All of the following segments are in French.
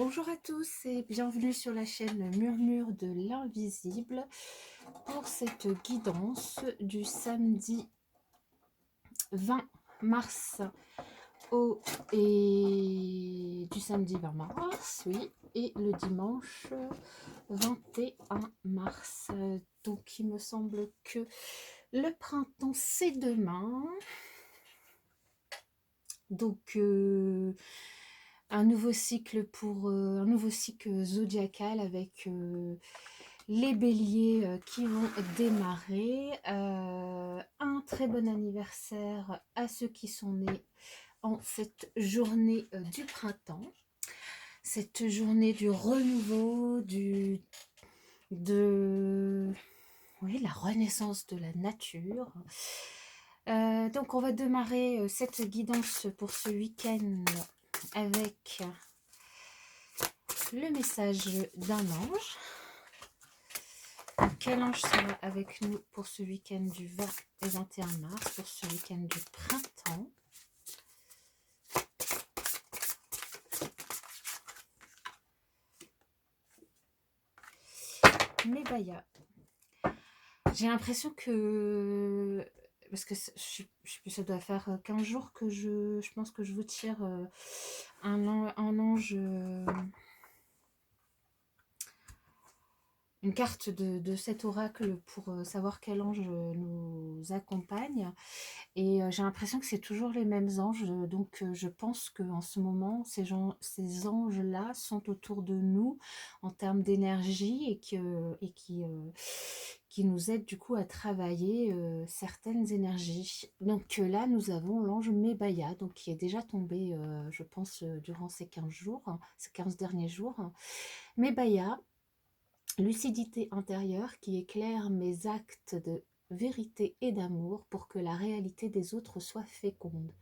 Bonjour à tous et bienvenue sur la chaîne Murmure de l'Invisible pour cette guidance du samedi 20 mars et du samedi 20 mars, oui, et le dimanche 21 mars. Donc il me semble que le printemps c'est demain. Donc un nouveau cycle un nouveau cycle zodiacal avec les béliers qui vont démarrer. Un très bon anniversaire à ceux qui sont nés en cette journée du printemps, cette journée du renouveau, de oui, la renaissance de la nature. Donc on va démarrer cette guidance pour ce week-end avec le message d'un ange. Quel ange sera avec nous pour ce week-end du 20 et 21 mars, pour ce week-end du printemps? Mébaya. J'ai l'impression que... Parce que je sais plus, ça doit faire 15 jours que je pense que je vous tire un ange... une carte de cet oracle pour savoir quel ange nous accompagne. Et j'ai l'impression que c'est toujours les mêmes anges. Donc je pense qu'en ce moment, ces anges-là sont autour de nous en termes d'énergie et qui nous aident du coup à travailler certaines énergies. Donc là, nous avons l'ange Mébaya, donc qui est déjà tombé, je pense, durant ces 15 jours, ces 15 derniers jours. Mébaya, lucidité intérieure qui éclaire mes actes de vérité et d'amour pour que la réalité des autres soit féconde.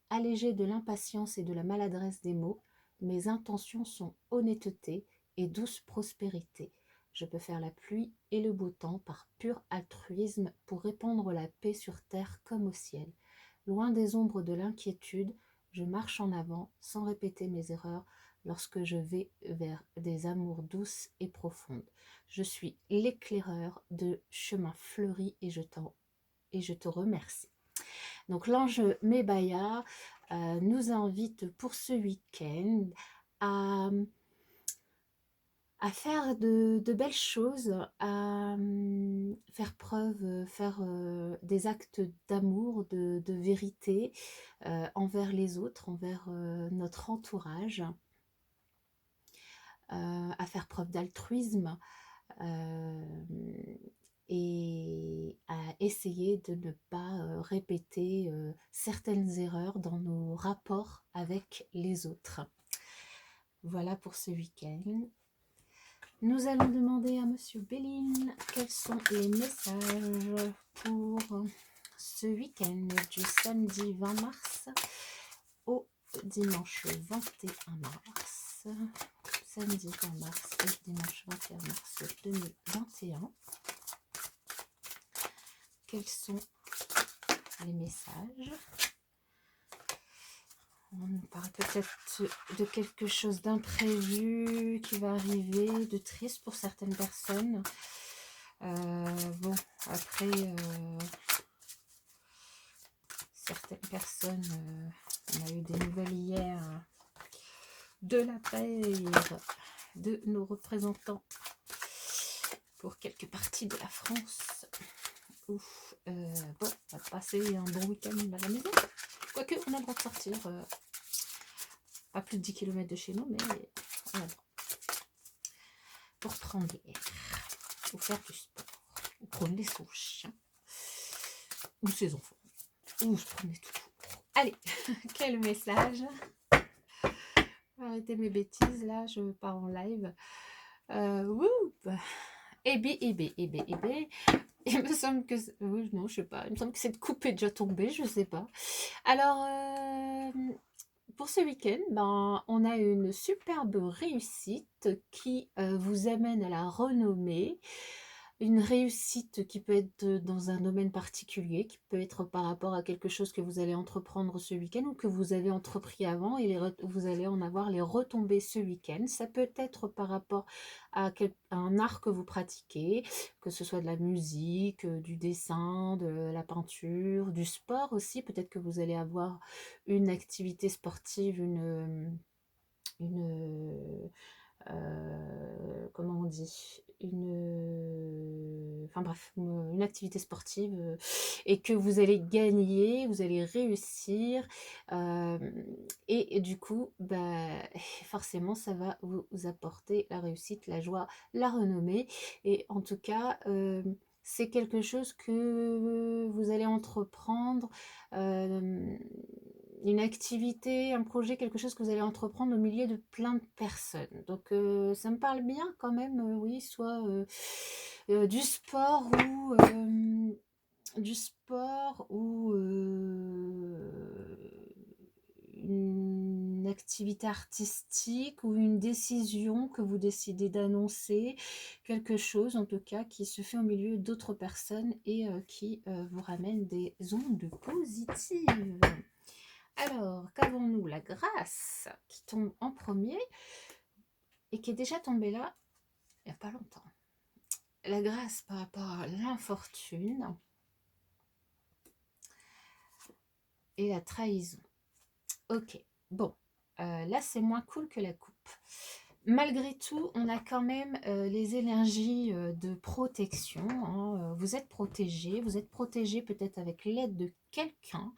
Allégée de l'impatience et de la maladresse des mots, mes intentions sont honnêteté et douce prospérité. Je peux faire la pluie et le beau temps par pur altruisme pour répandre la paix sur terre comme au ciel. Loin des ombres de l'inquiétude, je marche en avant sans répéter mes erreurs lorsque je vais vers des amours douces et profondes. Je suis l'éclaireur de chemins fleuris et je te remercie. Donc l'ange Mébaya nous invite pour ce week-end à faire de belles choses, à faire preuve, faire des actes d'amour, de vérité envers les autres, envers notre entourage, à faire preuve d'altruisme et à essayer de ne pas répéter certaines erreurs dans nos rapports avec les autres. Voilà pour ce week-end. Nous allons demander à Monsieur Béline quels sont les messages pour ce week-end du samedi 20 mars au dimanche 21 mars. Samedi 20 mars et dimanche 21 mars 2021. Quels sont les messages? On nous parle peut-être de quelque chose d'imprévu qui va arriver, de triste pour certaines personnes. Bon, après, certaines personnes, on a eu des nouvelles hier de la part de nos représentants pour quelques parties de la France. Bon, on va passer un bon week-end à la maison. Quoique, on a le droit de sortir à plus de 10 km de chez nous, mais on a le droit. Pour prendre l'air, ou faire du sport, ou promener son chien, ou ses enfants, ou se promener tout court. Allez, quel message! Arrêtez mes bêtises, là, je pars en live. Il me semble que... Oui, non, je sais pas. Il me semble que cette coupe est déjà tombée, je sais pas. Alors, pour ce week-end, on a une superbe réussite qui vous amène à la renommée. une réussite qui peut être dans un domaine particulier, qui peut être par rapport à quelque chose que vous allez entreprendre ce week-end ou que vous avez entrepris avant et vous allez en avoir les retombées ce week-end. Ça peut être par rapport à, à un art que vous pratiquez, que ce soit de la musique, du dessin, de la peinture, du sport aussi. Peut-être que vous allez avoir une activité sportive, une comment on dit, enfin bref, une activité sportive et que vous allez gagner, vous allez réussir euh, et du coup, bah, forcément, ça va vous apporter la réussite, la joie, la renommée et en tout cas, c'est quelque chose que vous allez entreprendre, euh, une activité, un projet, quelque chose que vous allez entreprendre au milieu de plein de personnes. Donc ça me parle bien quand même, oui, soit du sport ou une activité artistique ou une décision que vous décidez d'annoncer, quelque chose en tout cas qui se fait au milieu d'autres personnes et qui vous ramène des ondes positives. Alors, qu'avons-nous? La grâce qui tombe en premier et qui est déjà tombée là il n'y a pas longtemps. La grâce par rapport à l'infortune et la trahison. Ok, bon, là c'est moins cool que la coupe. Malgré tout, on a quand même les énergies de protection. Hein. Vous êtes protégé peut-être avec l'aide de quelqu'un.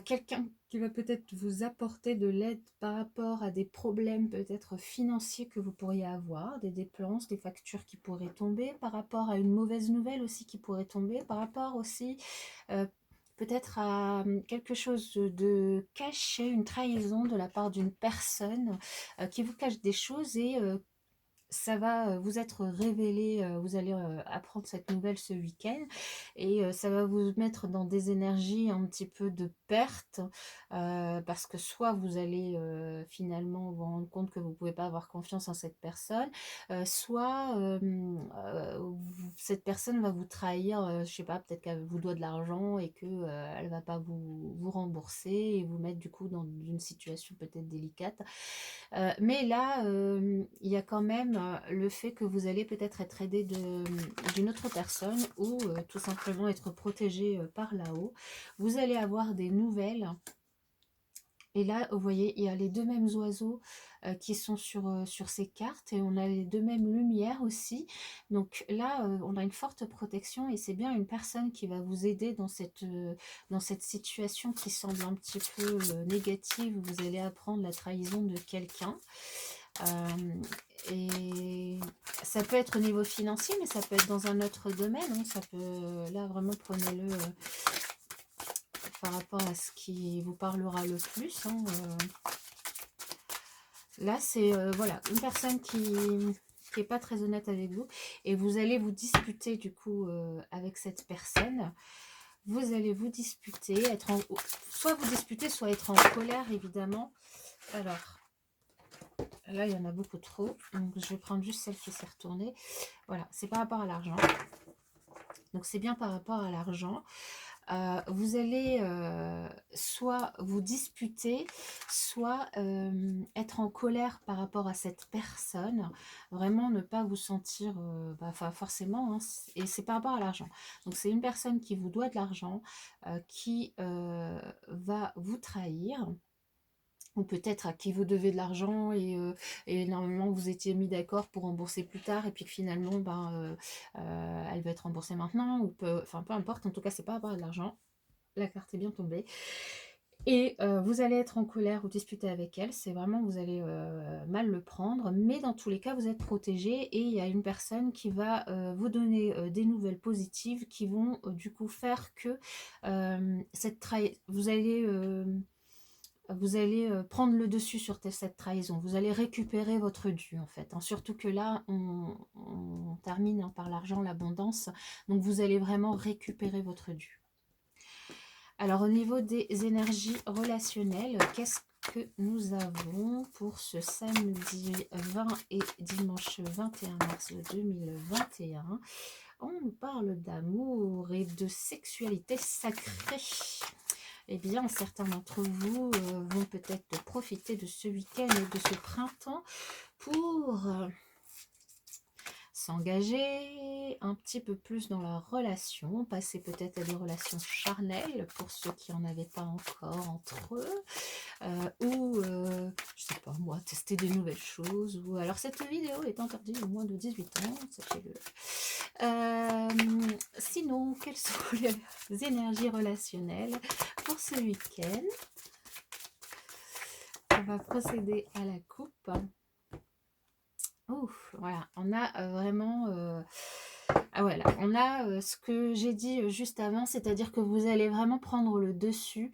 Quelqu'un qui va peut-être vous apporter de l'aide par rapport à des problèmes peut-être financiers que vous pourriez avoir, des dépenses, des factures qui pourraient tomber, par rapport à une mauvaise nouvelle aussi qui pourrait tomber, par rapport aussi euh, peut-être à quelque chose de caché, une trahison de la part d'une personne qui vous cache des choses et ça va vous être révélé, vous allez apprendre cette nouvelle ce week-end et ça va vous mettre dans des énergies un petit peu de perte parce que soit vous allez finalement vous rendre compte que vous ne pouvez pas avoir confiance en cette personne, soit cette personne va vous trahir, je ne sais pas, peut-être qu'elle vous doit de l'argent et qu'elle ne va pas vous rembourser et vous mettre du coup dans une situation peut-être délicate. Mais là, il y a quand même le fait que vous allez peut-être être aidé d'une autre personne ou tout simplement être protégé par là-haut. Vous allez avoir des nouvelles. Et là, vous voyez, il y a les deux mêmes oiseaux qui sont sur ces cartes et on a les deux mêmes lumières aussi. Donc là, on a une forte protection et c'est bien une personne qui va vous aider dans cette situation qui semble un petit peu négative. Vous allez apprendre la trahison de quelqu'un. Et ça peut être au niveau financier, mais ça peut être dans un autre domaine. Hein. Ça peut, là, vraiment, prenez-le par rapport à ce qui vous parlera le plus. Hein. Là, c'est voilà, une personne qui n'est pas très honnête avec vous et vous allez vous disputer du coup avec cette personne. Vous allez vous disputer, soit vous disputer, soit être en colère évidemment. Alors, là, il y en a beaucoup trop. Donc, je vais prendre juste celle qui s'est retournée. Voilà, c'est par rapport à l'argent. Donc, c'est bien par rapport à l'argent. Vous allez soit vous disputer, soit être en colère par rapport à cette personne. Vraiment ne pas vous sentir, forcément, hein, et c'est par rapport à l'argent. Donc, c'est une personne qui vous doit de l'argent, qui va vous trahir. Ou peut-être à qui vous devez de l'argent et normalement vous étiez mis d'accord pour rembourser plus tard et puis que finalement elle va être remboursée maintenant ou enfin peu importe, en tout cas c'est pas à part de l'argent. La carte est bien tombée et vous allez être en colère ou disputer avec elle, c'est vraiment vous allez mal le prendre, mais dans tous les cas vous êtes protégé et il y a une personne qui va vous donner des nouvelles positives qui vont du coup faire que vous allez prendre le dessus sur cette trahison. Vous allez récupérer votre dû, en fait. Hein. Surtout que là, on termine par l'argent, l'abondance. Donc, vous allez vraiment récupérer votre dû. Alors, au niveau des énergies relationnelles, que nous avons pour ce samedi 20 et dimanche 21 mars 2021. On nous parle d'amour et de sexualité sacrée. Eh bien, certains d'entre vous vont peut-être profiter de ce week-end et de ce printemps pour s'engager un petit peu plus dans la relation, passer peut-être à des relations charnelles pour ceux qui n'en avaient pas encore entre eux, ou je sais pas moi, tester des nouvelles choses, ou alors cette vidéo est interdite au moins de 18 ans, sachez-le. Sinon, quelles sont les énergies relationnelles pour ce week-end? On va procéder à la coupe. Ouf, voilà, on a vraiment... Ah voilà, on a ce que j'ai dit juste avant, c'est-à-dire que vous allez vraiment prendre le dessus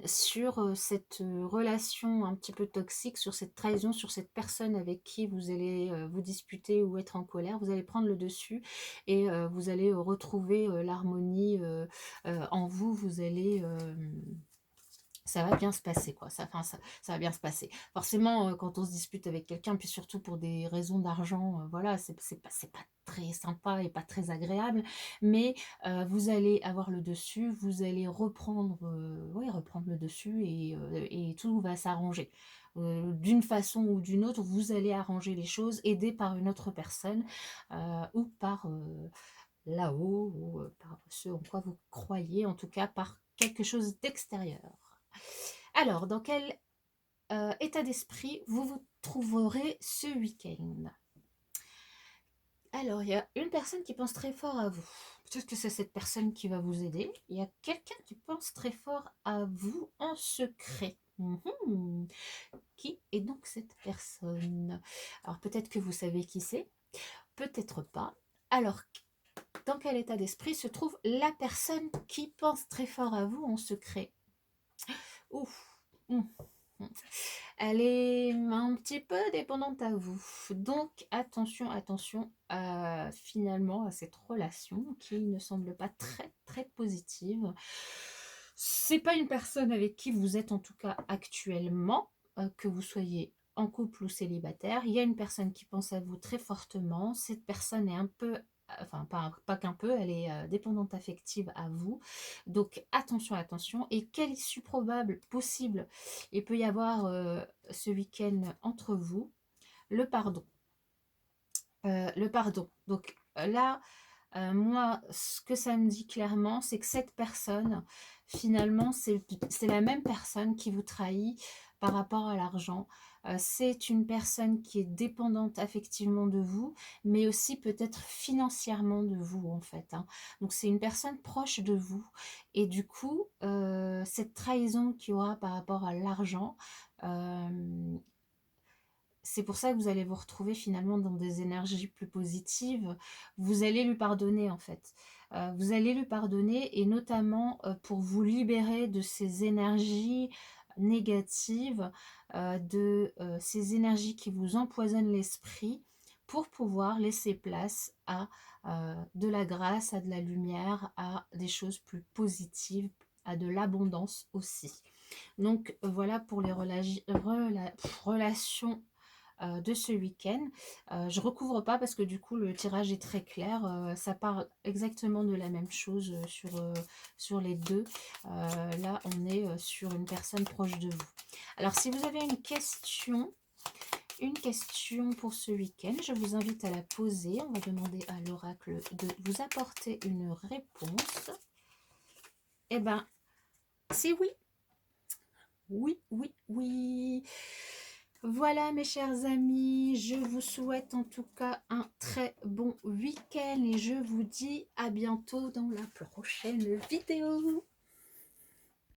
sur cette relation un petit peu toxique, sur cette trahison, sur cette personne avec qui vous allez vous disputer ou être en colère. Vous allez prendre le dessus et vous allez retrouver l'harmonie en vous. Vous allez... ça va bien se passer, quoi. Ça va bien se passer. Forcément, quand on se dispute avec quelqu'un, puis surtout pour des raisons d'argent, voilà, c'est pas très sympa et pas très agréable, mais vous allez avoir le dessus, vous allez reprendre, ouais, reprendre le dessus et tout va s'arranger. D'une façon ou d'une autre, vous allez arranger les choses, aidé par une autre personne ou par là-haut, ou par ce en quoi vous croyez, en tout cas par quelque chose d'extérieur. Alors, dans quel état d'esprit vous vous trouverez ce week-end? Alors, il y a une personne qui pense très fort à vous. Peut-être que c'est cette personne qui va vous aider. Il y a quelqu'un qui pense très fort à vous en secret. Qui est donc cette personne? Alors, peut-être que vous savez qui c'est, peut-être pas. Alors, dans quel état d'esprit se trouve la personne qui pense très fort à vous en secret? Ouf. Elle est un petit peu dépendante à vous. Donc, attention, attention finalement à cette relation qui ne semble pas très, très positive. C'est pas une personne avec qui vous êtes en tout cas actuellement, que vous soyez en couple ou célibataire. Il y a une personne qui pense à vous très fortement. Cette personne est un peu, enfin pas qu'un peu, elle est dépendante affective à vous. Donc attention, attention. Et quelle issue probable, possible, il peut y avoir ce week-end entre vous? Le pardon. Le pardon. Donc là, moi, ce que ça me dit clairement, c'est que cette personne, finalement, c'est la même personne qui vous trahit par rapport à l'argent. C'est une personne qui est dépendante affectivement de vous, mais aussi peut-être financièrement de vous, en fait, hein. Donc, c'est une personne proche de vous. Et du coup, cette trahison qu'il y aura par rapport à l'argent, c'est pour ça que vous allez vous retrouver finalement dans des énergies plus positives. Vous allez lui pardonner en fait. Vous allez lui pardonner et notamment pour vous libérer de ces énergies négatives, de ces énergies qui vous empoisonnent l'esprit pour pouvoir laisser place à de la grâce, à de la lumière, à des choses plus positives, à de l'abondance aussi. Donc voilà pour les relations de ce week-end. Je recouvre pas parce que du coup le tirage est très clair. Ça parle exactement de la même chose sur les deux. Là on est sur une personne proche de vous. Alors si vous avez une question pour ce week-end, je vous invite à la poser. On va demander à l'oracle de vous apporter une réponse. Eh ben, c'est oui. Oui, oui, oui. Voilà mes chers amis, je vous souhaite en tout cas un très bon week-end et je vous dis à bientôt dans la prochaine vidéo.